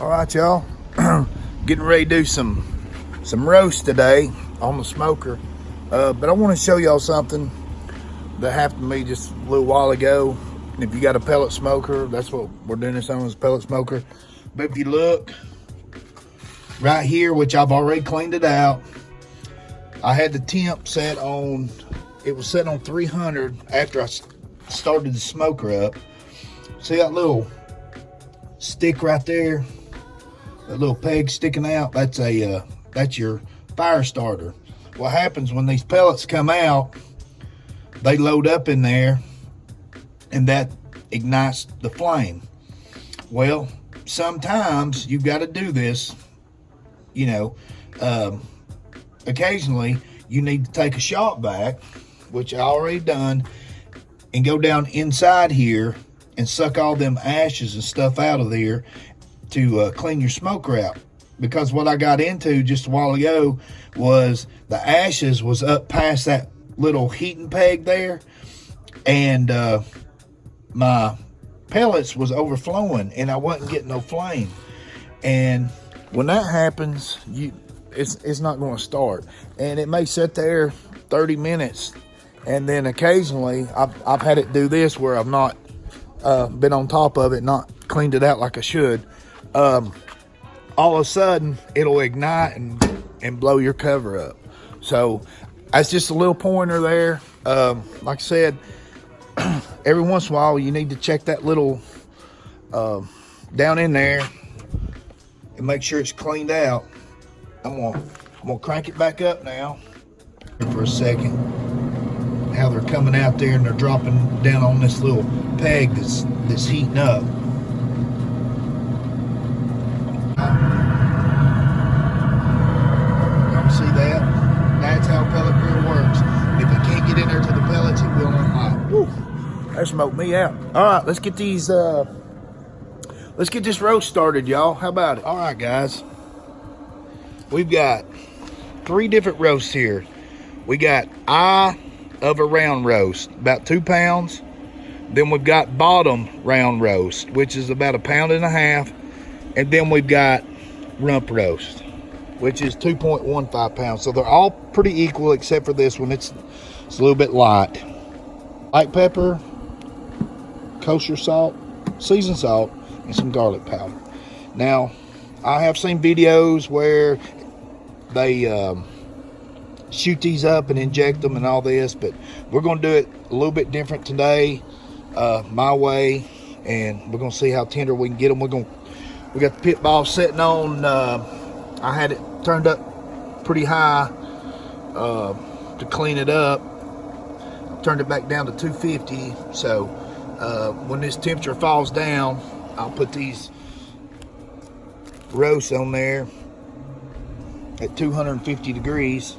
right, y'all. Getting ready to do some roast today on the smoker. But I want to show y'all something that happened to me just a little while ago. If you got a pellet smoker, that's what we're doing this on, is pellet smoker. But if you look right here, which I've already cleaned it out, I had the temp set on, it was set on 300 after I started the smoker up. See that little stick right there? That little peg sticking out, that's your fire starter. What happens when these pellets come out, they load up in there and that ignites the flame. Well, sometimes you've got to do this, you know, occasionally you need to take a shot vac, which I already done, and go down inside here and suck all them ashes and stuff out of there to clean your smoker out. Because what I got into just a while ago was the ashes was up past that little heating peg there, and my pellets was overflowing and I wasn't getting no flame. And when that happens, it's not going to start, and it may sit there 30 minutes, and then occasionally I've had it do this where I've not been on top of it, not cleaned it out like I should. All of a sudden it'll ignite and blow your cover up. So that's just a little pointer there. Like I said, every once in a while you need to check that little down in there and make sure it's cleaned out. I'm gonna crank it back up now for a second. How they're coming out there and they're dropping down on this little peg that's heating up. Y'all see that? That's how pellet grill works. If it can't get in there to the pellets, it will unlock. Woo, that smoked me out. All right, let's get these. Let's get this roast started, y'all. How about it? All right, guys. We've got 3 different roasts here. We got eye of a round roast, about 2 pounds. Then we've got bottom round roast, which is about 1.5 pounds. And then we've got rump roast, which is 2.15 pounds. So they're all pretty equal except for this one. It's a little bit light. Black pepper, kosher salt, seasoned salt, and some garlic powder. Now, I have seen videos where they shoot these up and inject them and all this, but we're going to do it a little bit different today, my way, and we're going to see how tender we can get them. We got the pit ball sitting on. I had it turned up pretty high to clean it up. Turned it back down to 250. So when this temperature falls down, I'll put these roasts on there at 250 degrees.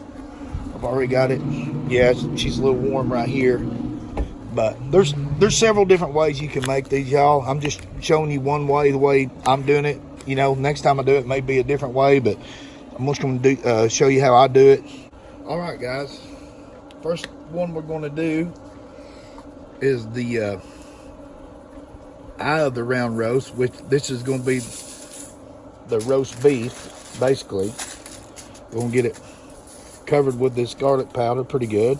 I've already got it. Yeah, she's a little warm right here. But there's several different ways you can make these, y'all. I'm just showing you one way, the way I'm doing it. You know, next time I do it may be a different way, but I'm just going to show you how I do it. All right, guys. First one we're going to do is the eye of the round roast, which this is going to be the roast beef, basically. We're going to get it covered with this garlic powder pretty good.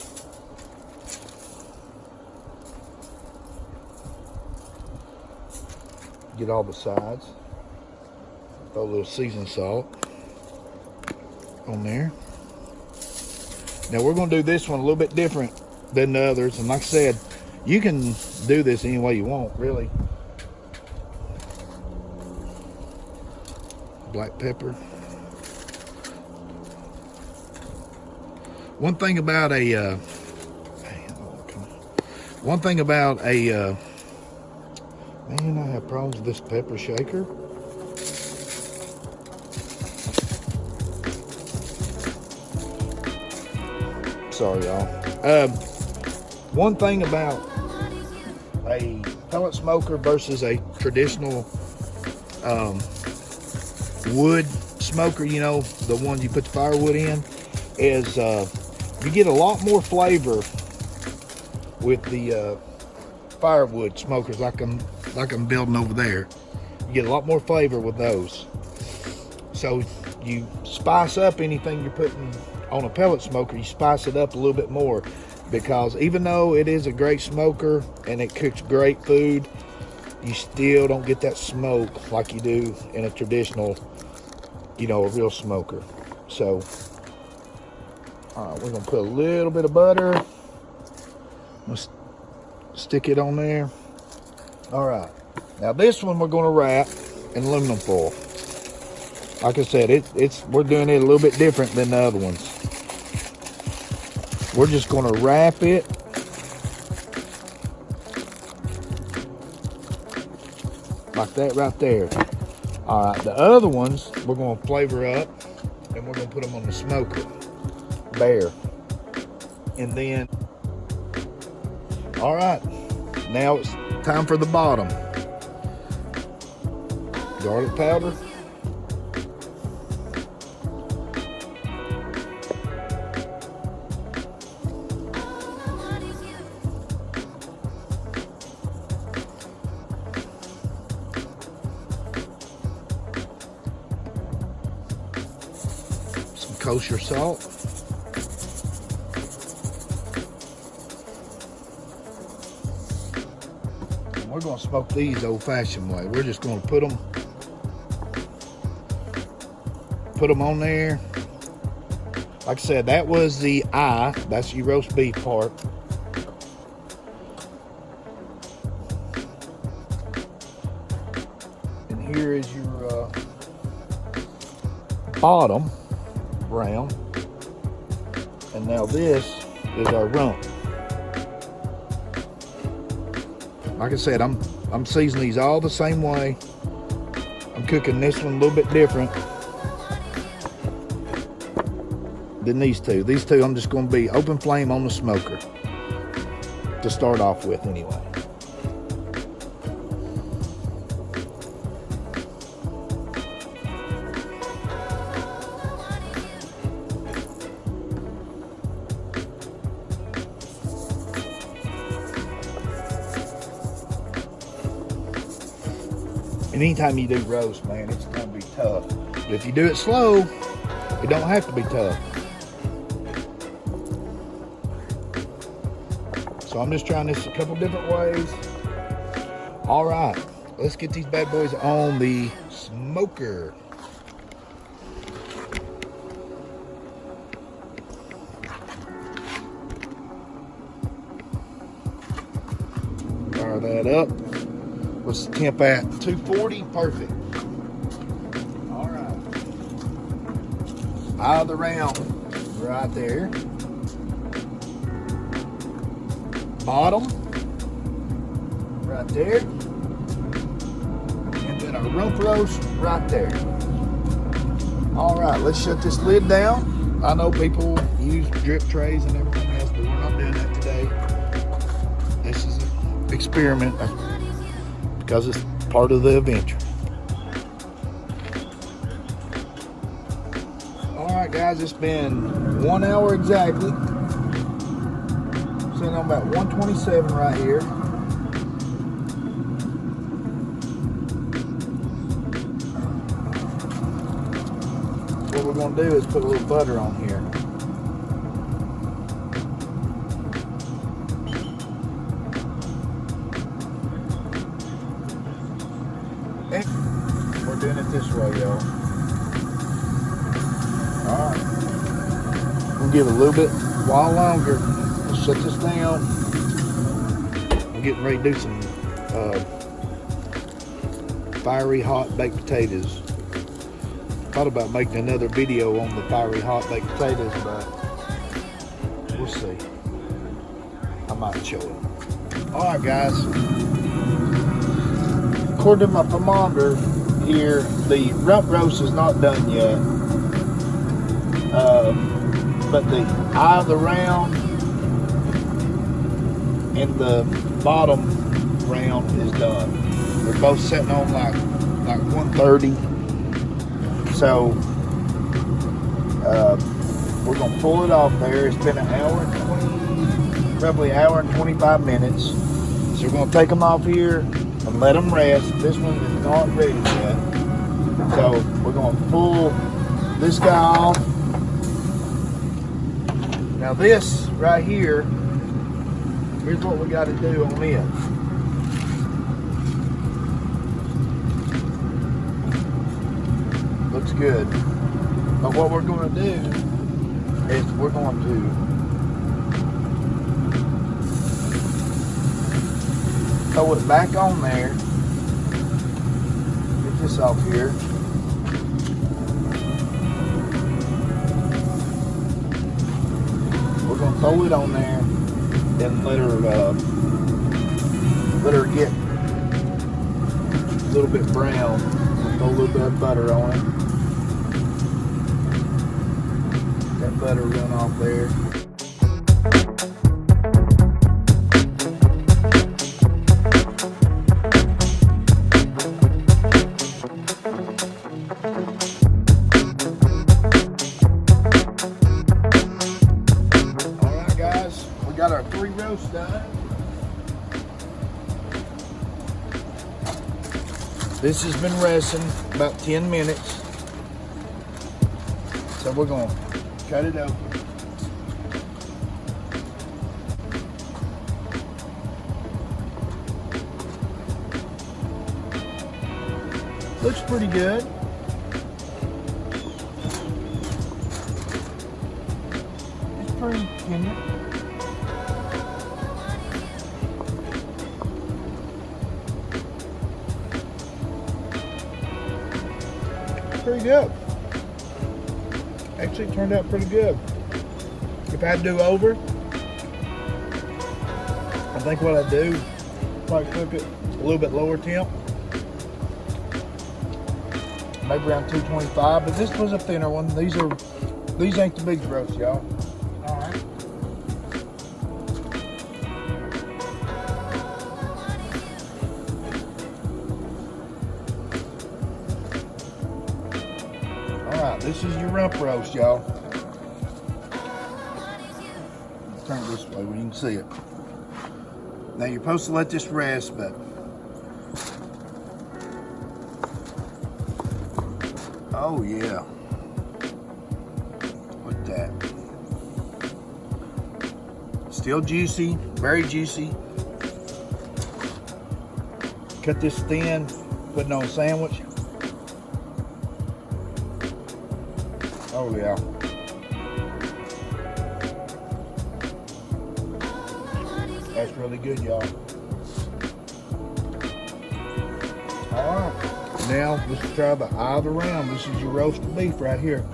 Get all the sides. Throw a little seasoned salt on there. Now we're going to do this one a little bit different than the others, and like I said, you can do this any way you want, really. Black pepper. One thing about a man, I have problems with this pepper shaker. Sorry, y'all. One thing about a pellet smoker versus a traditional wood smoker, you know, the one you put the firewood in, is you get a lot more flavor with the firewood smokers like I'm building over there. You get a lot more flavor with those. So you spice up anything you're putting on a pellet smoker, you spice it up a little bit more, because even though it is a great smoker and it cooks great food, you still don't get that smoke like you do in a traditional, you know, a real smoker. So we're gonna put a little bit of butter. Let's stick it on there. All right, now this one we're gonna wrap in aluminum foil. Like I said, we're doing it a little bit different than the other ones. We're just gonna wrap it like that right there. All right, the other ones we're gonna flavor up and we're gonna put them on the smoker bare. And then, all right, now it's time for the bottom. Garlic powder. Some kosher salt. And we're going to smoke these old-fashioned way. We're just going to put them on there. Like I said, that was the eye. That's your roast beef part. And here is your bottom round. And now this is our rump. Like I said, I'm seasoning these all the same way. I'm cooking this one a little bit different than these two. These two I'm just going to be open flame on the smoker to start off with anyway. And anytime you do roast, man, it's going to be tough. But if you do it slow, it don't have to be tough. So I'm just trying this a couple different ways. All right, let's get these bad boys on the smoker. Fire that up. What's the temp at? 240, perfect. All right. Eye of the round, right there. Bottom, right there. And then our rump roast, right there. All right, let's shut this lid down. I know people use drip trays and everything else, but we're not doing that today. This is an experiment because it's part of the adventure. All right, guys, it's been 1 hour exactly. Sitting on about 127 right here. What we're going to do is put a little butter on here. And we're doing it this way, y'all. All right. We'll give it a little bit while longer. Let's shut this down. I'm getting ready to do some fiery hot baked potatoes. Thought about making another video on the fiery hot baked potatoes, but we'll see. I might show it. All right, guys. According to my thermometer here, the rump roast is not done yet. But the eye of the round and the bottom round is done. They're both sitting on like 130. So we're gonna pull it off there. It's been an hour and 20, probably an hour and 25 minutes. So we're gonna take them off here and let them rest. This one is not ready yet. So we're going to pull this guy off. Now this right here, here's what we got to do on this. Looks good. But what we're going to do is we're going to throw it back on there. Get this off here. We're going to throw it on there and let her get a little bit brown. Throw a little bit of butter on it. That butter run off there. Alright guys, we got our 3 roasts done. This has been resting about 10 minutes. So we're going to cut it open. Looks pretty good. It's pretty tender. Pretty good. Actually turned out pretty good. If I had to do over, I think what I'd do, probably cook it a little bit lower temp. Maybe around 225, but this was a thinner one. These ain't the big roast, y'all. Alright. Alright, this is your rump roast, y'all. Turn it this way where you can see it. Now you're supposed to let this rest, but oh yeah. Look at that. Still juicy, very juicy. Cut this thin, put it on a sandwich. Oh yeah. That's really good, y'all. Alright. Now let's try the eye of the ram. This is your roasted beef right here.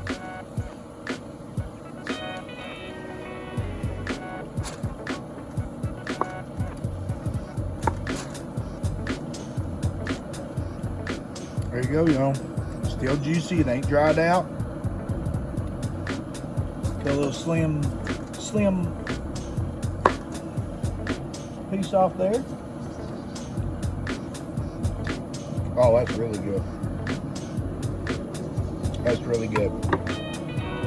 There you go, y'all. Still juicy. It ain't dried out. Got a little slim piece off there. Oh, that's really good. That's really good.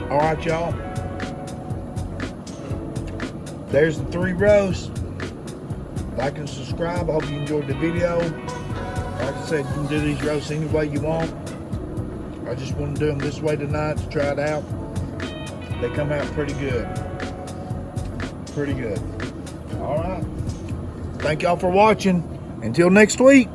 All right, y'all. There's the 3 roasts. Like and subscribe. I hope you enjoyed the video. Like I said, you can do these roasts any way you want. I just want to do them this way tonight to try it out. They come out pretty good. Pretty good. All right. Thank y'all for watching. Until next week.